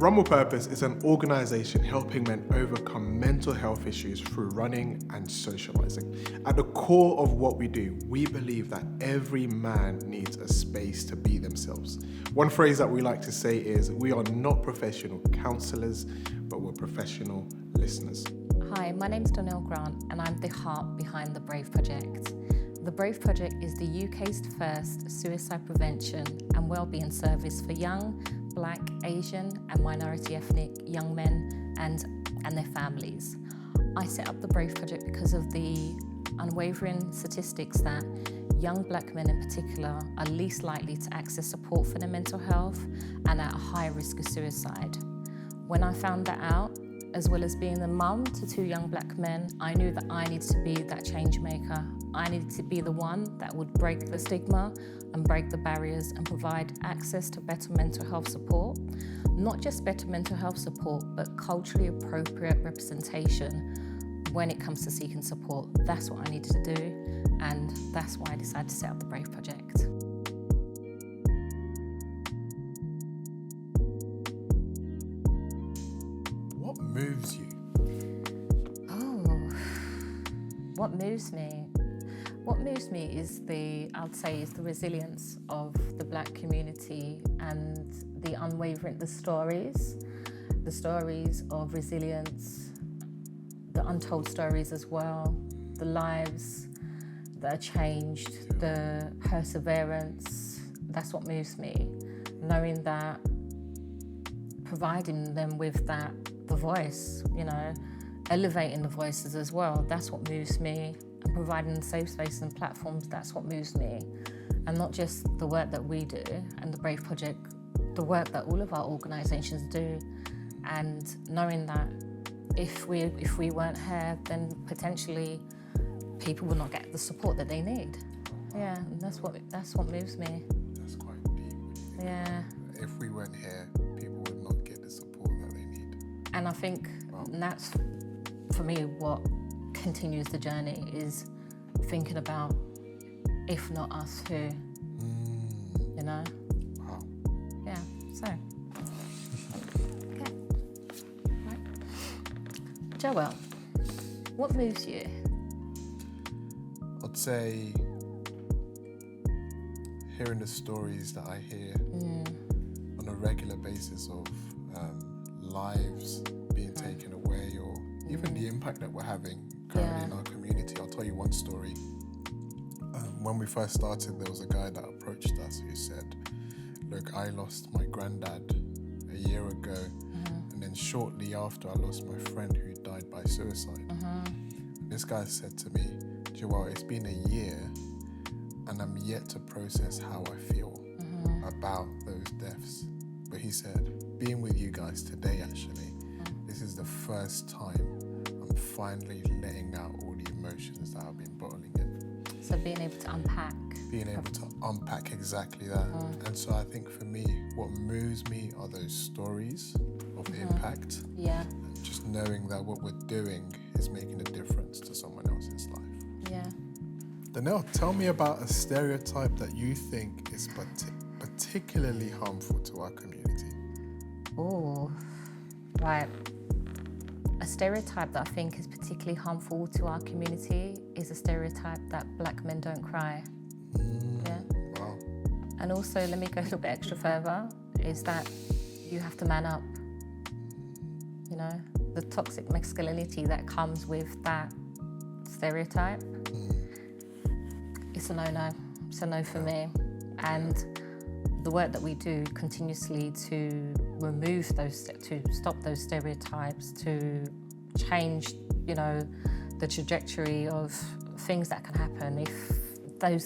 Rumble Purpose is an organisation helping men overcome mental health issues through running and socialising. At the core of what we do, we believe that every man needs a space to be themselves. One phrase that we like to say is, we are not professional counsellors, but we're professional listeners. Hi, my name's Donelle Grant and I'm the heart behind the Brave Project. The Brave Project is the UK's first suicide prevention and wellbeing service for young, Black, Asian and minority ethnic young men and their families. I set up the Brave Project because of the unwavering statistics that young Black men in particular are least likely to access support for their mental health and at a high risk of suicide. When I found that out, as well as being the mum to two young Black men, I knew that I needed to be that change maker. I needed to be the one that would break the stigma and break the barriers and provide access to better mental health support. Not just better mental health support, but culturally appropriate representation when it comes to seeking support. That's what I needed to do, and that's why I decided to set up the Brave Project. What moves you? What moves me? What moves me is the resilience of the Black community and the unwavering, the stories of resilience, the untold stories as well, the lives that are changed, the perseverance. That's what moves me. Knowing that, providing them with the voice, elevating the voices as well. That's what moves me. And providing safe spaces and platforms, that's what moves me. And not just the work that we do and the Brave Project, the work that all of our organisations do. And knowing that if we weren't here, then potentially people will not get the support that they need. Yeah, and that's what moves me. That's quite deep. Yeah. If we weren't here, people would not get the support that they need. And I think that's, for me, what continues the journey is thinking about, if not us, who? Wow. Yeah, so. Okay. Right. Joel, what moves you? I'd say hearing the stories that I hear on a regular basis of lives being taken away, or even the impact that we're having currently in our community. I'll tell you one story. When we first started, there was a guy that approached us who said, look, I lost my granddad a year ago, and then shortly after I lost my friend who died by suicide. This guy said to me, Joel, it's been a year and I'm yet to process how I feel about those deaths. But he said, being with you guys today, actually, this is the first time I'm finally letting out all the emotions that I've been bottling in. So being able to unpack. Being able to unpack exactly that. And so I think for me, what moves me are those stories of the impact. Yeah. And just knowing that what we're doing is making a difference to someone else's life. Yeah. Donelle, tell me about a stereotype that you think is particularly harmful to our community. Oh, right. A stereotype that I think is particularly harmful to our community is a stereotype that Black men don't cry. Yeah. Wow. And also, let me go a little bit extra further, is that you have to man up. The toxic masculinity that comes with that stereotype. It's a no-no. It's a no for me. And the work that we do continuously to remove those, to stop those stereotypes, to change, the trajectory of things that can happen if those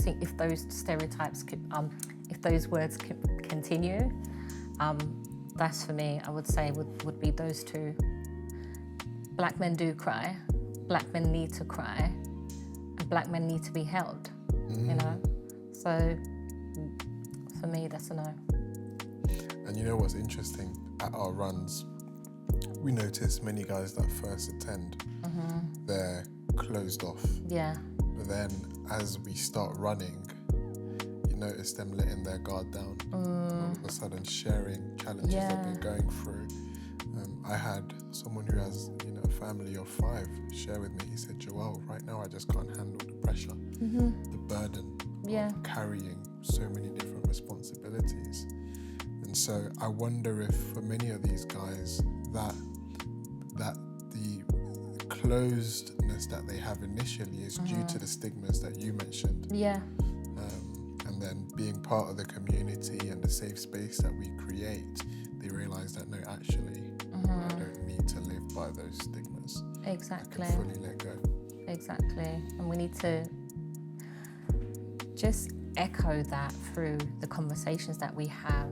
stereotypes, if those words continue. That's for me, I would say, would be those two. Black men do cry. Black men need to cry. And Black men need to be held. So for me, that's a no. And you know what's interesting? At our runs, we notice many guys that first attend, they're closed off. Yeah. But then as we start running, you notice them letting their guard down. All of a sudden sharing challenges that they're going through. I had someone who has, a family of 5 share with me. He said, Joelle, right now I just can't handle the pressure, the burden of carrying so many different responsibilities. And so I wonder if for many of these guys that the closedness that they have initially is due to the stigmas that you mentioned. Yeah. And then being part of the community and the safe space that we create, they realize that no, actually, I don't need to live by those stigmas. Exactly. I can fully let go. Exactly. And we need to just echo that through the conversations that we have.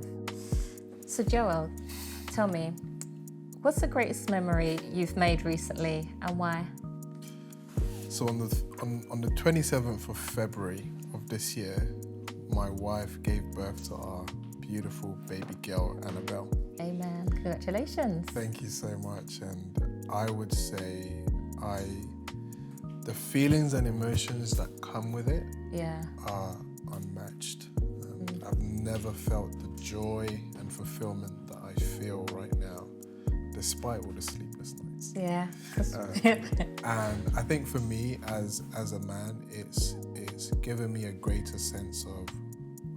So Joelle, tell me, what's the greatest memory you've made recently and why? So on the 27th of February of this year, my wife gave birth to our beautiful baby girl, Annabelle. Amen. Congratulations. Thank you so much. And I would say the feelings and emotions that come with it are unmatched. I've never felt the joy and fulfillment that I feel right now, despite all the sleepless nights. Yeah. And I think for me as a man, it's given me a greater sense of,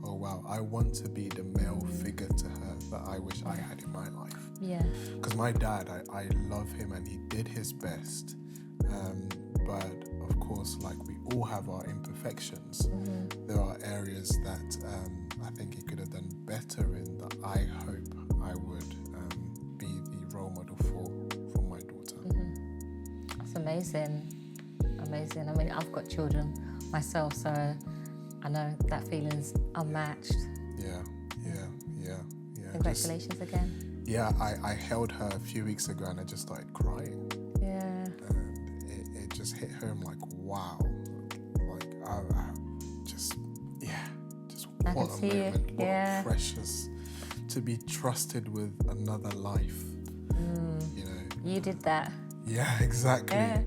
oh wow, I want to be the male figure to her that I wish I had in my life. Yeah. Because my dad, I love him and he did his best. But of course, like we all have our imperfections. There are areas that I think he could have done better in that I hope I would be the role model for my daughter. That's amazing. Amazing. I mean, I've got children myself, so I know that feeling's unmatched. Yeah. Congratulations again. Yeah, I held her a few weeks ago and I just started crying. Yeah. And it just hit home like, wow. Like, I just I what can a see it. moment. What Yeah. precious to be trusted with another life. You did that. Yeah, exactly. Yeah.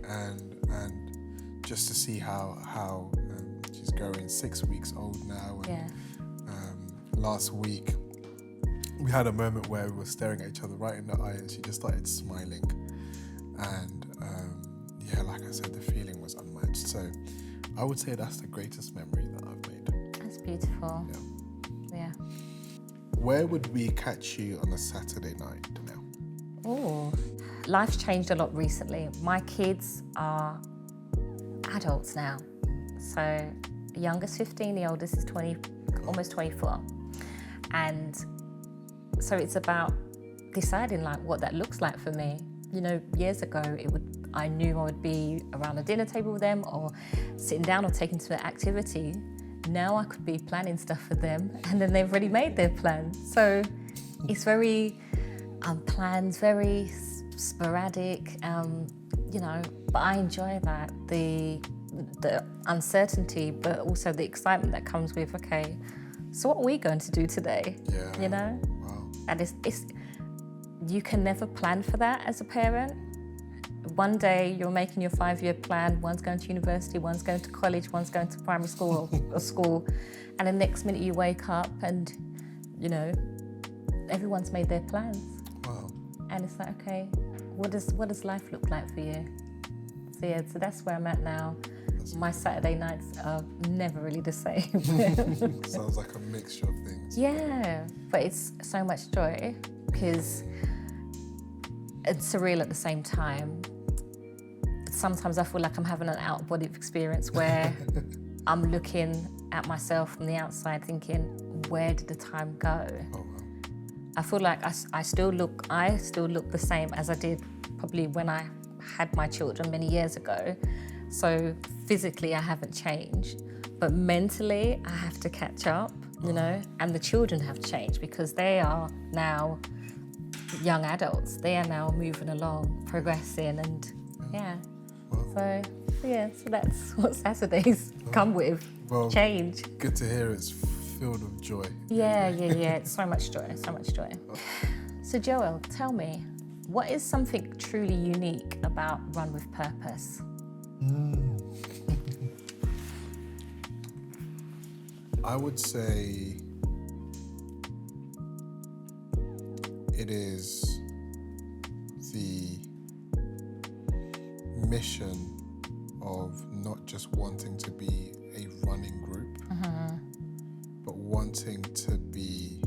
And just to see how she's growing, 6 weeks old now. And, last week, we had a moment where we were staring at each other right in the eye and she just started smiling. And like I said, the feeling was unmatched. So I would say that's the greatest memory that I've made. That's beautiful. Yeah. Where would we catch you on a Saturday night now? Oh, life's changed a lot recently. My kids are adults now. So the youngest 15, the oldest is 20, almost 24. And so it's about deciding like what that looks like for me. Years ago, I knew I would be around a dinner table with them or sitting down or taking to an activity. Now I could be planning stuff for them and then they've already made their plans. So it's very unplanned, very sporadic, but I enjoy that, the uncertainty, but also the excitement that comes with, okay, so what are we going to do today? Yeah. Wow. And it's you can never plan for that as a parent. One day you're making your 5-year plan, one's going to university, one's going to college, one's going to primary school or school, and the next minute you wake up and, everyone's made their plans. Wow. And it's like, okay, what does life look like for you? So that's where I'm at now. My Saturday nights are never really the same. Sounds like a mixture of things. Yeah, but it's so much joy because it's surreal at the same time. Sometimes I feel like I'm having an out-of-body experience where I'm looking at myself from the outside thinking, where did the time go? Oh, wow. I feel like I still look the same as I did probably when I had my children many years ago. So physically I haven't changed, but mentally I have to catch up, and the children have changed because they are now young adults. They are now moving along, progressing, and so that's what Saturdays come with, change. Good to hear it's filled with joy. Yeah, it's so much joy. So Joelle, tell me, what is something truly unique about Run with Purpose? I would say it is the mission of not just wanting to be a running group, but wanting to be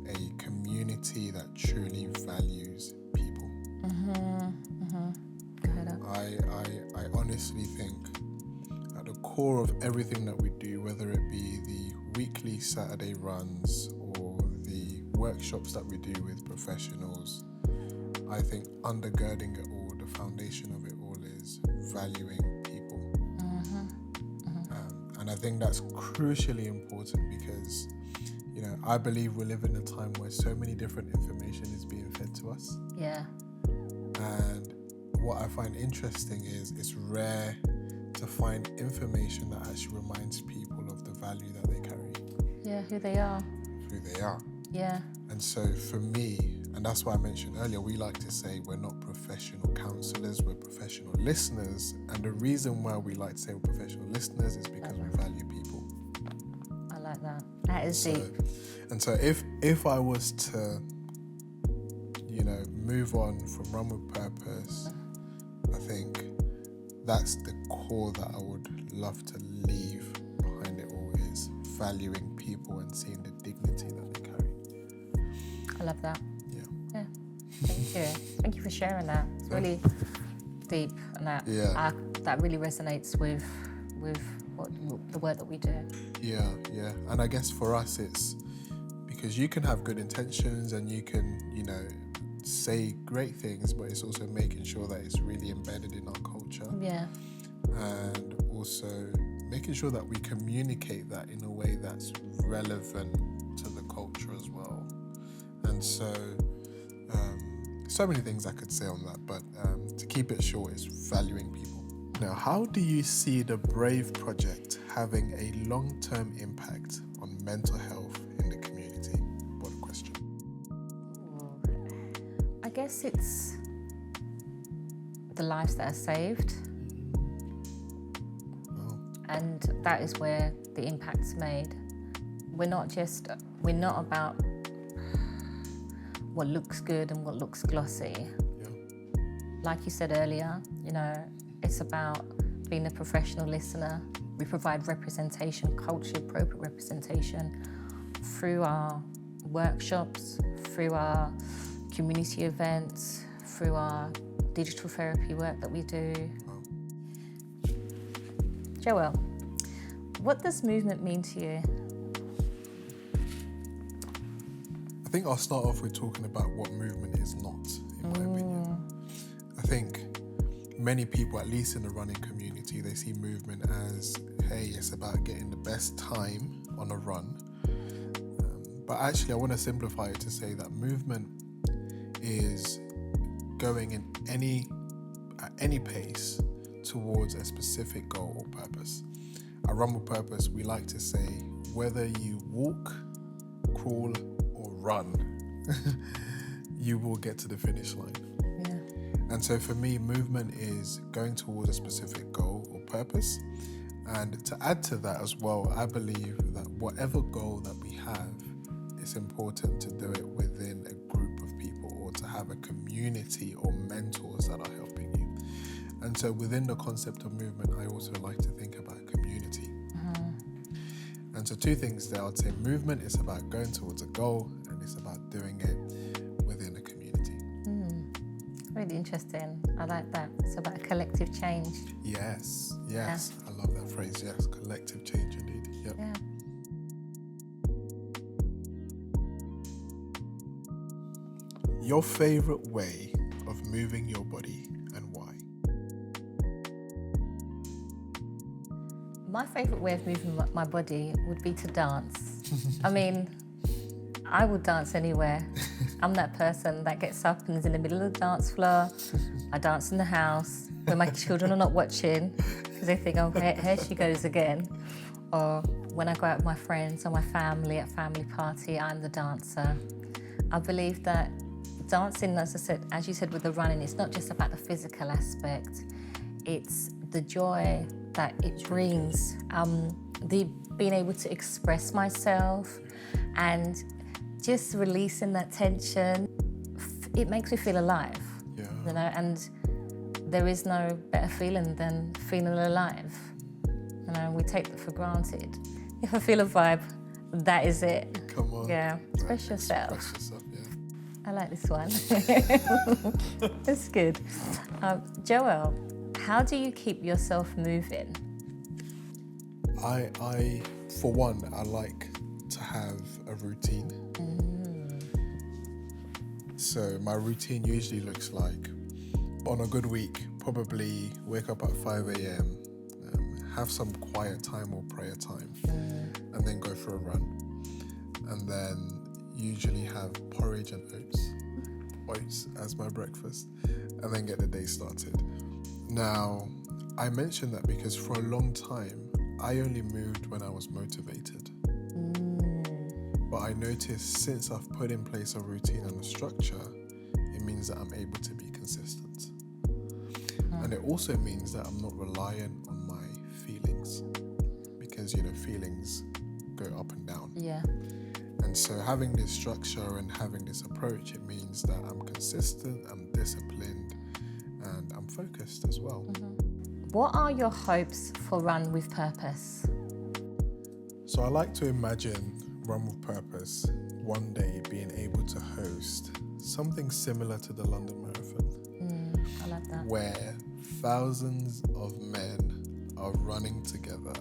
a community that truly values people. I honestly think at the core of everything that we do, whether it be the weekly Saturday runs or the workshops that we do with professionals, I think undergirding it all, the foundation of it all is valuing people. And I think that's crucially important because, you know, I believe we live in a time where so many different information is being fed to us. Yeah. And what I find interesting is it's rare to find information that actually reminds people of the value that they carry. Yeah, who they are. Who they are. Yeah. And so for me, and that's why I mentioned earlier, we like to say we're not professional counselors, we're professional listeners. And the reason why we like to say we're professional listeners is because we value people. I like that. That is deep. And so if I was to, you know, move on from Run With Purpose, I think that's the core that I would love to leave behind it all, is valuing people and seeing the dignity that they carry. I love that. Yeah. Thank you. Thank you for sharing that. It's really deep, and that really resonates with what the work that we do. Yeah. And I guess for us, it's because you can have good intentions and you can, you know, say great things, but it's also making sure that it's really embedded in our culture. Yeah. And also making sure that we communicate that in a way that's relevant to the culture as well. And so, so many things I could say on that, but to keep it short, is valuing people. Now, how do you see the Brave Project having a long-term impact on mental health in the community? What a question. I guess it's the lives that are saved. Oh. And that is where the impact's made. We're not about what looks good and what looks glossy. Yeah. Like you said earlier, you know, it's about being a professional listener. We provide representation, culturally appropriate representation through our workshops, through our community events, through our digital therapy work that we do. Oh. Joelle, what does movement mean to you? I think I'll start off with talking about what movement is not, in my opinion. I think many people, at least in the running community, they see movement as, hey, it's about getting the best time on a run. But actually, I want to simplify it to say that movement is going at any pace towards a specific goal or purpose. At Run With Purpose, we like to say, whether you walk, crawl, or run, you will get to the finish line. Yeah. And so for me, movement is going towards a specific goal or purpose. And to add to that as well, I believe that whatever goal that we have, it's important to do it within a group of people, or to have a community or mentors that are helping you. And so within the concept of movement, I also like to think about community. And so two things there. I'd say movement is about going towards a goal, and it's about doing it within a community. Really interesting. I like that. It's about a collective change. Yes. Yeah. I love that phrase. Yes, collective change indeed. Yep. Yeah. Your favorite way of moving your body and why? My favourite way of moving my body would be to dance. I mean, I would dance anywhere. I'm that person that gets up and is in the middle of the dance floor. I dance in the house when my children are not watching because they think, oh, here she goes again. Or when I go out with my friends or my family at family party, I'm the dancer. I believe that dancing, as you said with the running, it's not just about the physical aspect. It's the joy that it brings, the being able to express myself and just releasing that tension. It makes me feel alive. Yeah. You know, and there is no better feeling than feeling alive. You know, we take that for granted. If I feel a vibe, that is it. Come on. Yeah, express yourself. Express yourself, yeah. I like this one. It's good. Joelle, how do you keep yourself moving? I, for one, I like to have a routine. So my routine usually looks like, on a good week, probably wake up at 5 a.m., have some quiet time or prayer time, and then go for a run. And then usually have porridge and oats as my breakfast, and then get the day started. Now, I mention that because for a long time, I only moved when I was motivated. But I noticed since I've put in place a routine and a structure, it means that I'm able to be consistent. And it also means that I'm not reliant on my feelings, because, you know, feelings go up and down. Yeah. And so having this structure and having this approach, it means that I'm consistent, I'm disciplined, and I'm focused as well. What are your hopes for Run with Purpose? So I like to imagine Run with Purpose one day being able to host something similar to the London Marathon. I like that. Where thousands of men are running together,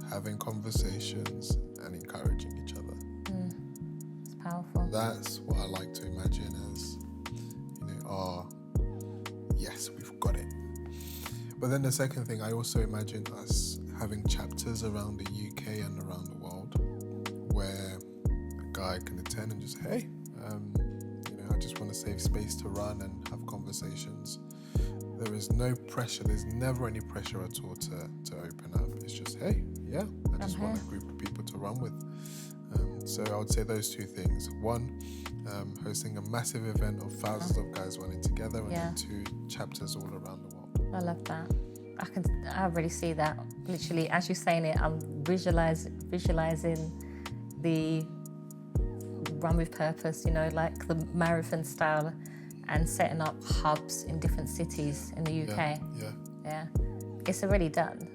having conversations and encouraging each other. It's powerful. That's what I like to imagine as, you know, yes, we've got it. But then the second thing, I also imagine us having chapters around the UK and around the world where a guy can attend and just, hey, you know, I just want to save space to run and have conversations. There is no pressure. There's never any pressure at all to open up. It's just, hey, yeah, I just want a group of people to run with. So I would say those two things. One, hosting a massive event of thousands of guys running together, and then two, chapters all around the world. I love that. I already see that. Literally, as you're saying it, I'm visualizing the Run with Purpose, you know, like the marathon style, and setting up hubs in different cities in the UK. Yeah. Yeah. It's already done.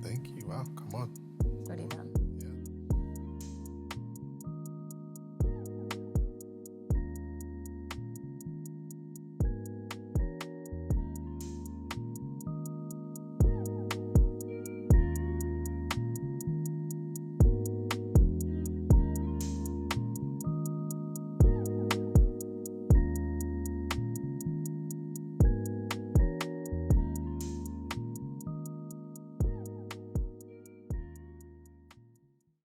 Thank you. Wow, come on.